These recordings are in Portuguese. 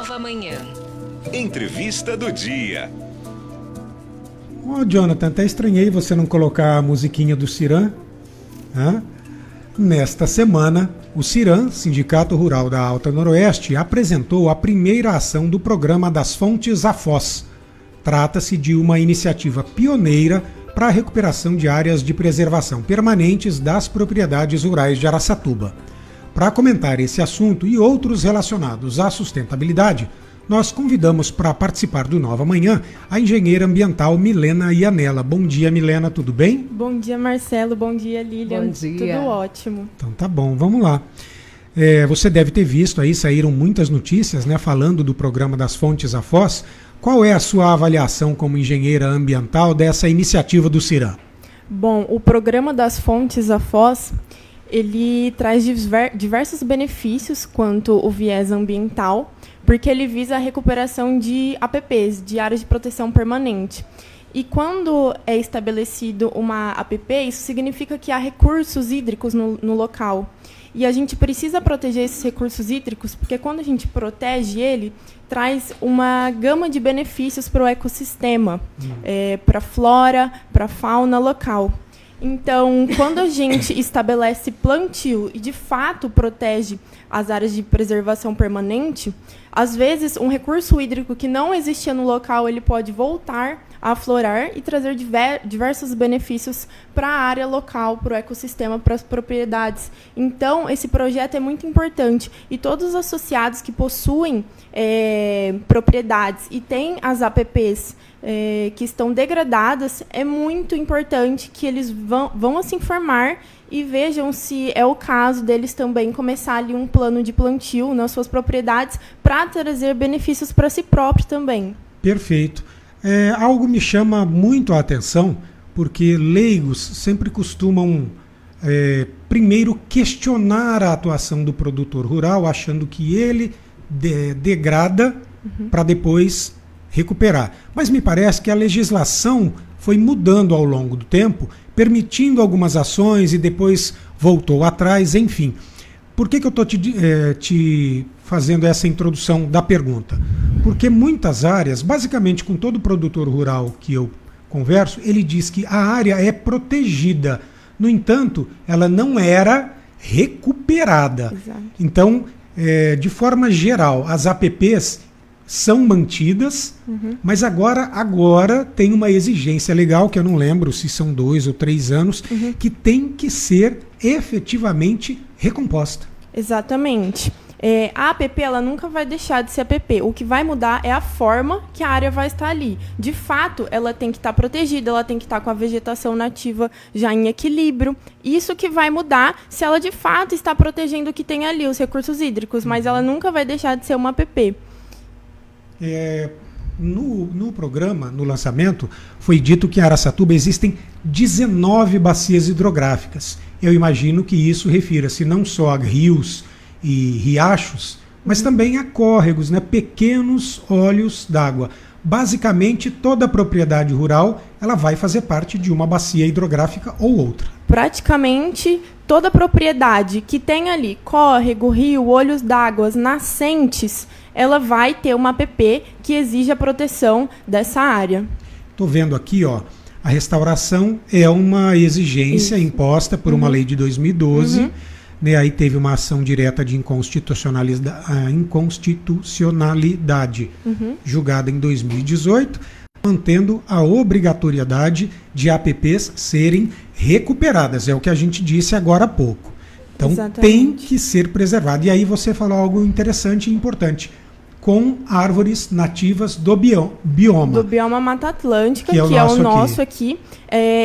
Nova Manhã. Entrevista do dia. Jonathan, até estranhei você não colocar a musiquinha do Ciran. Nesta semana, o Ciran, Sindicato Rural da Alta Noroeste, apresentou a primeira ação do programa das fontes à foz. Trata-se de uma iniciativa pioneira para a recuperação de áreas de preservação permanentes das propriedades rurais de Araçatuba. Para comentar esse assunto e outros relacionados à sustentabilidade, nós convidamos para participar do Nova Manhã a engenheira ambiental Milena Ianella. Bom dia, Milena, tudo bem? Bom dia, Marcelo. Bom dia, Lilian. Bom dia. Tudo ótimo. Então tá bom, vamos lá. Você deve ter visto aí, saíram muitas notícias, falando do programa das fontes à foz. Qual é a sua avaliação como engenheira ambiental dessa iniciativa do Ciran? Bom, o programa das fontes à foz, ele traz diversos benefícios quanto o viés ambiental, porque ele visa a recuperação de APPs, de áreas de proteção permanente. E quando é estabelecido uma APP, isso significa que há recursos hídricos no local. E a gente precisa proteger esses recursos hídricos, porque quando a gente protege ele, traz uma gama de benefícios para o ecossistema, para a flora, para a fauna local. Então, quando a gente estabelece plantio e, de fato, protege as áreas de preservação permanente, às vezes, um recurso hídrico que não existia no local, ele pode voltar a aflorar e trazer diversos benefícios para a área local, para o ecossistema, para as propriedades. Então, esse projeto é muito importante. E todos os associados que possuem propriedades e têm as APPs que estão degradadas, é muito importante que eles vão se informar e vejam se é o caso deles também começar ali um plano de plantio nas suas propriedades para trazer benefícios para si próprio também. Perfeito. Algo me chama muito a atenção, porque leigos sempre costumam primeiro questionar a atuação do produtor rural, achando que ele degrada para depois recuperar. Mas me parece que a legislação foi mudando ao longo do tempo, permitindo algumas ações e depois voltou atrás, enfim. Por que eu estou te fazendo essa introdução da pergunta? Porque muitas áreas, basicamente com todo produtor rural que eu converso, ele diz que a área é protegida. No entanto, ela não era recuperada. Exato. Então, de forma geral, as APPs são mantidas, mas agora tem uma exigência legal, que eu não lembro se são 2 ou 3 anos, que tem que ser efetivamente recomposta. Exatamente. A APP ela nunca vai deixar de ser APP. O que vai mudar é a forma que a área vai estar ali. De fato, ela tem que estar protegida, ela tem que estar com a vegetação nativa já em equilíbrio. Isso que vai mudar se ela de fato está protegendo o que tem ali, os recursos hídricos, mas ela nunca vai deixar de ser uma APP. No programa, no lançamento, foi dito que em Araçatuba existem 19 bacias hidrográficas. Eu imagino que isso refira-se não só a rios e riachos, mas também a córregos, pequenos olhos d'água. Basicamente, toda a propriedade rural ela vai fazer parte de uma bacia hidrográfica ou outra. Praticamente toda propriedade que tem ali córrego, rio, olhos d'água, nascentes, ela vai ter uma APP que exige a proteção dessa área. Estou vendo aqui, a restauração é uma exigência imposta por uma lei de 2012. Aí teve uma ação direta de inconstitucionalidade julgada em 2018, mantendo a obrigatoriedade de APPs serem recuperadas. É o que a gente disse agora há pouco. Então, tem que ser preservado. E aí você falou algo interessante e importante, com árvores nativas do bioma. Do bioma Mata Atlântica, que é o nosso aqui.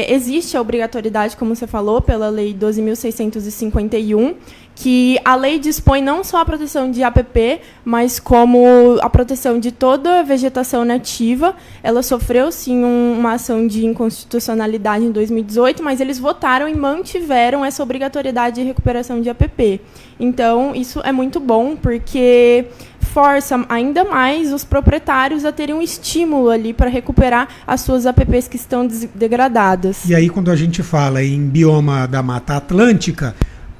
Existe a obrigatoriedade, como você falou, pela Lei 12.651, que a lei dispõe não só a proteção de APP, mas como a proteção de toda a vegetação nativa. Ela sofreu, sim, uma ação de inconstitucionalidade em 2018, mas eles votaram e mantiveram essa obrigatoriedade de recuperação de APP. Então, isso é muito bom, porque força ainda mais os proprietários a terem um estímulo ali para recuperar as suas APPs que estão degradadas. E aí, quando a gente fala em bioma da Mata Atlântica,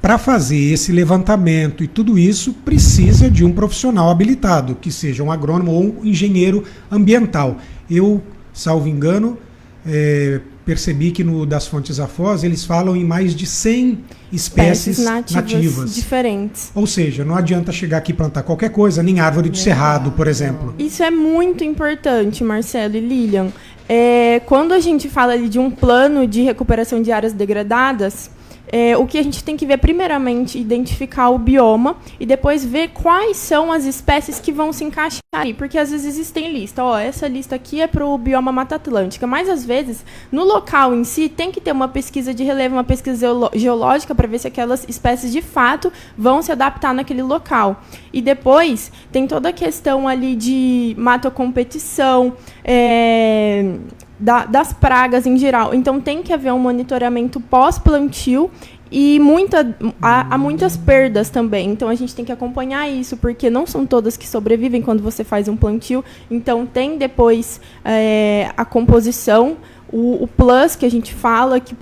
para fazer esse levantamento e tudo isso, precisa de um profissional habilitado, que seja um agrônomo ou um engenheiro ambiental. Eu, salvo engano, percebi que no das Fontes à Foz eles falam em mais de 100 espécies nativas diferentes. Ou seja, não adianta chegar aqui e plantar qualquer coisa, nem árvore do cerrado, por exemplo. Isso é muito importante, Marcelo e Lilian. Quando a gente fala ali de um plano de recuperação de áreas degradadas, o que a gente tem que ver, primeiramente, identificar o bioma e depois ver quais são as espécies que vão se encaixar aí. Porque às vezes existem lista. Essa lista aqui é para o bioma Mata Atlântica. Mas às vezes, no local em si, tem que ter uma pesquisa de relevo, uma pesquisa geológica para ver se aquelas espécies de fato vão se adaptar naquele local. E depois, tem toda a questão ali de matocompetição, das pragas em geral. Então tem que haver um monitoramento pós-plantio e há muitas perdas também. Então a gente tem que acompanhar isso, porque não são todas que sobrevivem quando você faz um plantio. Então tem depois a composição, o plus que a gente fala, que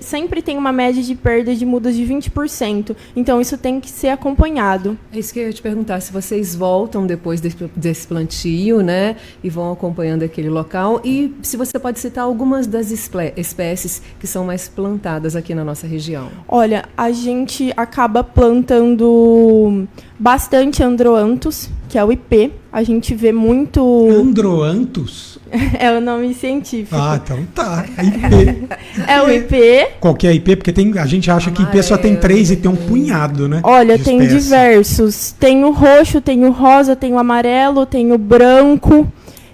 sempre tem uma média de perda de mudas de 20%. Então isso tem que ser acompanhado. É isso que eu ia te perguntar, se vocês voltam depois desse plantio, né, e vão acompanhando aquele local, e se você pode citar algumas das espécies que são mais plantadas aqui na nossa região. Olha, a gente acaba plantando bastante Androanthus, que é o IP. A gente vê muito... Androanthus? É o nome científico. Ah, então tá. IP. É o IP. Qual que é IP? Porque a gente acha que IP só tem 3 e tem um punhado, né? Olha, tem diversos. Tem o roxo, tem o rosa, tem o amarelo, tem o branco.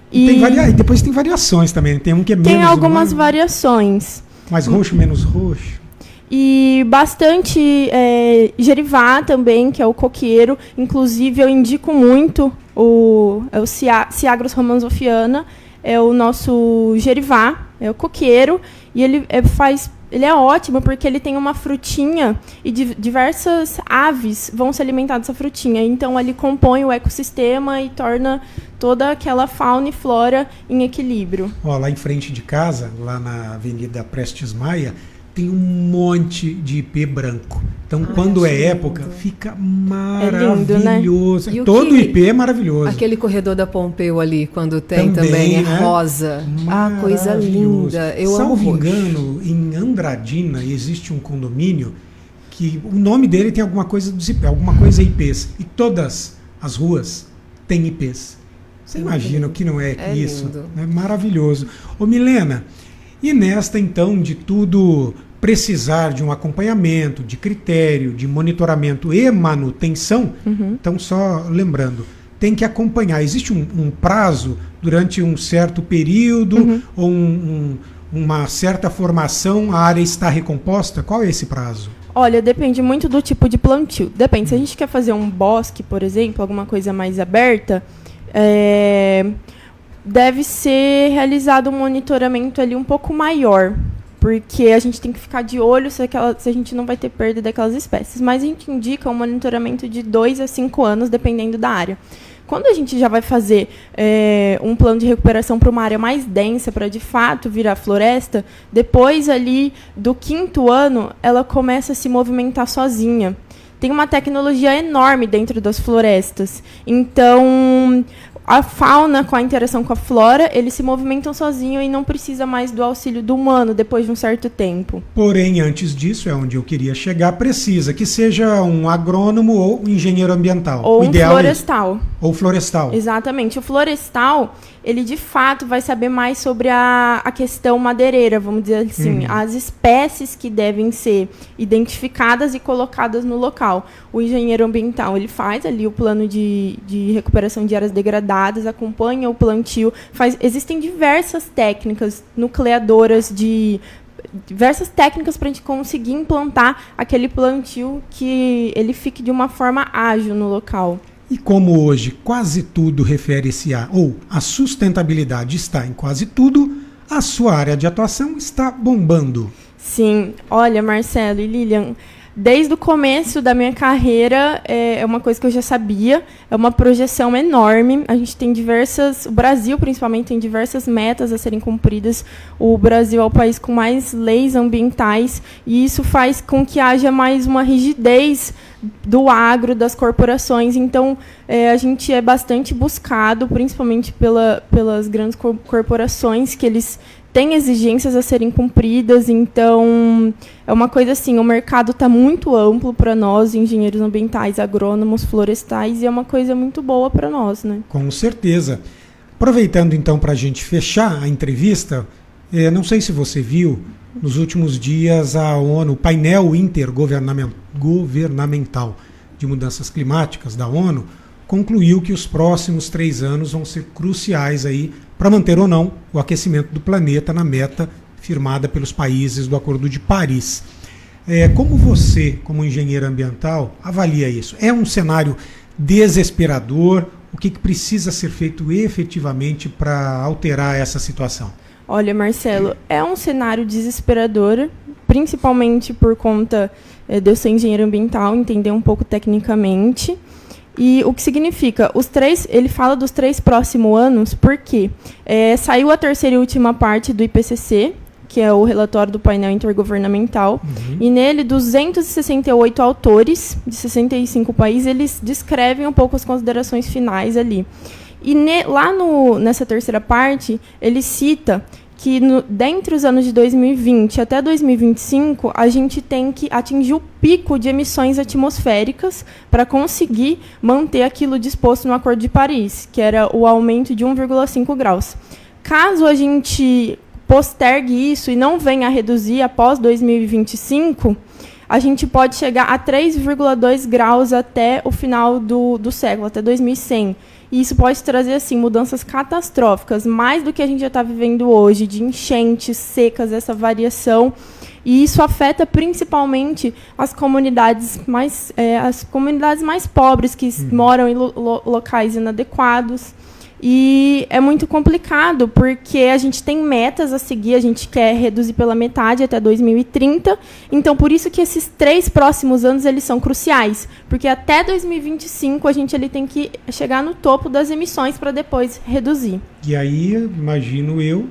E depois tem variações também. Tem um que é menos... Tem algumas variações. Mais roxo, menos roxo. E bastante gerivá também, que é o coqueiro. Inclusive, eu indico muito o Ciagros romanzofiana, é o nosso gerivá, é o coqueiro, e ele é ótimo porque ele tem uma frutinha e diversas aves vão se alimentar dessa frutinha. Então, ele compõe o ecossistema e torna toda aquela fauna e flora em equilíbrio. Lá em frente de casa, lá na Avenida Prestes Maia, tem um monte de IP branco. Então, quando é época, fica maravilhoso. Lindo, né? Todo IP é maravilhoso. Aquele corredor da Pompeu ali, quando tem também né? rosa. Coisa linda. Eu Salvo amo engano, em Andradina existe um condomínio que o nome dele tem alguma coisa dos IP, alguma coisa IPs. E todas as ruas têm IPs. Você imagina o que não é isso? Lindo. É maravilhoso. Ô Milena, e nesta então de tudo precisar de um acompanhamento, de critério, de monitoramento e manutenção, então só lembrando, tem que acompanhar. Existe um prazo durante um certo período ou uma certa formação, a área está recomposta? Qual é esse prazo? Olha, depende muito do tipo de plantio. Depende, se a gente quer fazer um bosque, por exemplo, alguma coisa mais aberta, deve ser realizado um monitoramento ali um pouco maior, porque a gente tem que ficar de olho se a gente não vai ter perda daquelas espécies. Mas a gente indica um monitoramento de 2 a 5 anos, dependendo da área. Quando a gente já vai fazer um plano de recuperação para uma área mais densa, para de fato virar floresta, depois ali do 5º ano, ela começa a se movimentar sozinha. Tem uma tecnologia enorme dentro das florestas. Então, a fauna, com a interação com a flora, eles se movimentam sozinhos e não precisa mais do auxílio do humano depois de um certo tempo. Porém, antes disso, é onde eu queria chegar, precisa que seja um agrônomo ou um engenheiro ambiental. Ou um florestal. Ou florestal. Exatamente. O florestal, ele de fato vai saber mais sobre a questão madeireira, vamos dizer assim, as espécies que devem ser identificadas e colocadas no local. O engenheiro ambiental, ele faz ali o plano de recuperação de áreas degradadas, acompanha o plantio, existem diversas técnicas nucleadoras diversas técnicas para a gente conseguir implantar aquele plantio que ele fique de uma forma ágil no local. E como hoje quase tudo refere-se a sustentabilidade está em quase tudo, a sua área de atuação está bombando. Sim, olha, Marcelo e Lilian, desde o começo da minha carreira, é uma coisa que eu já sabia, é uma projeção enorme. A gente tem o Brasil principalmente tem diversas metas a serem cumpridas. O Brasil é o país com mais leis ambientais e isso faz com que haja mais uma rigidez do agro, das corporações. Então, a gente é bastante buscado, principalmente pelas grandes corporações, que eles têm exigências a serem cumpridas. Então, é uma coisa assim, o mercado está muito amplo para nós, engenheiros ambientais, agrônomos, florestais, e é uma coisa muito boa para nós, né? Com certeza. Aproveitando, então, para a gente fechar a entrevista, não sei se você viu, nos últimos dias, a ONU, o painel intergovernamental de mudanças climáticas da ONU, concluiu que os próximos 3 anos vão ser cruciais aí para manter ou não o aquecimento do planeta na meta firmada pelos países do Acordo de Paris. Como você, como engenheiro ambiental, avalia isso? É um cenário desesperador? O que precisa ser feito efetivamente para alterar essa situação? Olha, Marcelo, é um cenário desesperador, principalmente por conta de eu ser engenheiro ambiental, entender um pouco tecnicamente. E o que significa? Ele fala dos 3 próximos anos, porque saiu a terceira e última parte do IPCC, que é o relatório do painel intergovernamental, e nele 268 autores de 65 países, eles descrevem um pouco as considerações finais ali. E nessa terceira parte, ele cita que dentre os anos de 2020 até 2025, a gente tem que atingir o pico de emissões atmosféricas para conseguir manter aquilo disposto no Acordo de Paris, que era o aumento de 1,5 graus. Caso a gente postergue isso e não venha a reduzir após 2025, a gente pode chegar a 3,2 graus até o final do século, até 2100. E isso pode trazer assim, mudanças catastróficas, mais do que a gente já está vivendo hoje, de enchentes, secas, essa variação. E isso afeta principalmente as comunidades mais pobres, que moram em locais inadequados. E é muito complicado, porque a gente tem metas a seguir, a gente quer reduzir pela metade até 2030. Então, por isso que esses 3 próximos anos eles são cruciais, porque até 2025 a gente tem que chegar no topo das emissões para depois reduzir. E aí, imagino eu,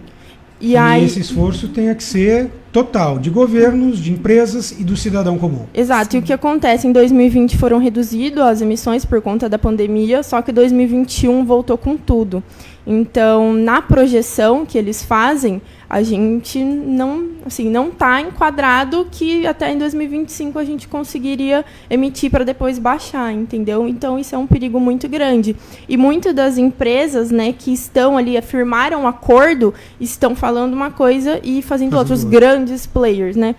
esse esforço tenha que ser total, de governos, de empresas e do cidadão comum. Exato, e o que acontece? Em 2020 foram reduzidas as emissões por conta da pandemia, só que 2021 voltou com tudo. Então, na projeção que eles fazem, a gente não está enquadrado que até em 2025 a gente conseguiria emitir para depois baixar, entendeu? Então, isso é um perigo muito grande. E muitas das empresas, né, que estão ali, firmaram um acordo, estão falando uma coisa e fazendo outros grandes players, né?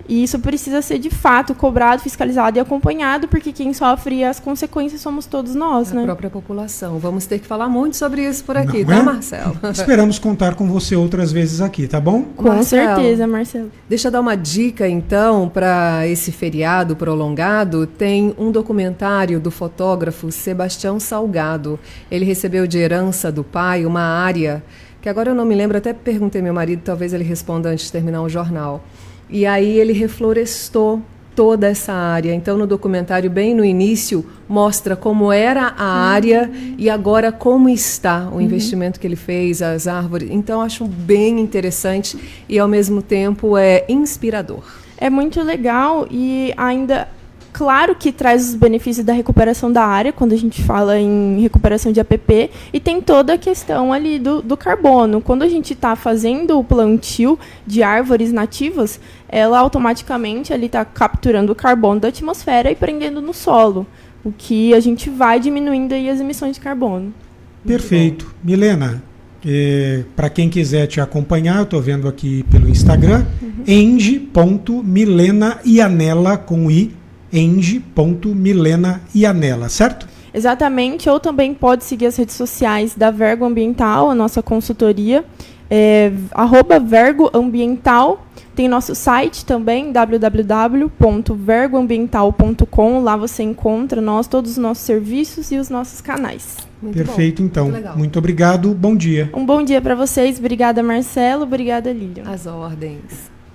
E isso precisa ser, de fato, cobrado, fiscalizado e acompanhado, porque quem sofre as consequências somos todos nós, né? A própria população. Vamos ter que falar muito sobre isso por aqui, tá, Marcelo? Esperamos contar com você outras vezes aqui, tá bom? Com certeza, Marcelo. Deixa eu dar uma dica, então, para esse feriado prolongado. Tem um documentário do fotógrafo Sebastião Salgado. Ele recebeu de herança do pai uma área, que agora eu não me lembro, até perguntei ao meu marido, talvez ele responda antes de terminar o jornal. E aí ele reflorestou toda essa área. Então, no documentário, bem no início, mostra como era a área e agora como está o investimento que ele fez, as árvores. Então, acho bem interessante e, ao mesmo tempo, é inspirador. É muito legal e ainda... Claro que traz os benefícios da recuperação da área, quando a gente fala em recuperação de APP, e tem toda a questão ali do carbono. Quando a gente está fazendo o plantio de árvores nativas, ela automaticamente está capturando o carbono da atmosfera e prendendo no solo, o que a gente vai diminuindo aí as emissões de carbono. Perfeito. Milena, para quem quiser te acompanhar, eu estou vendo aqui pelo Instagram, eng.milenaianella com i, eng.milenaianella, certo? Exatamente, ou também pode seguir as redes sociais da Vergo Ambiental, a nossa consultoria, @vergoambiental. Tem nosso site também, www.vergoambiental.com. Lá você encontra todos os nossos serviços e os nossos canais. Muito perfeito, bom. Então. Muito obrigado, bom dia. Um bom dia para vocês. Obrigada, Marcelo. Obrigada, Lilian. As ordens.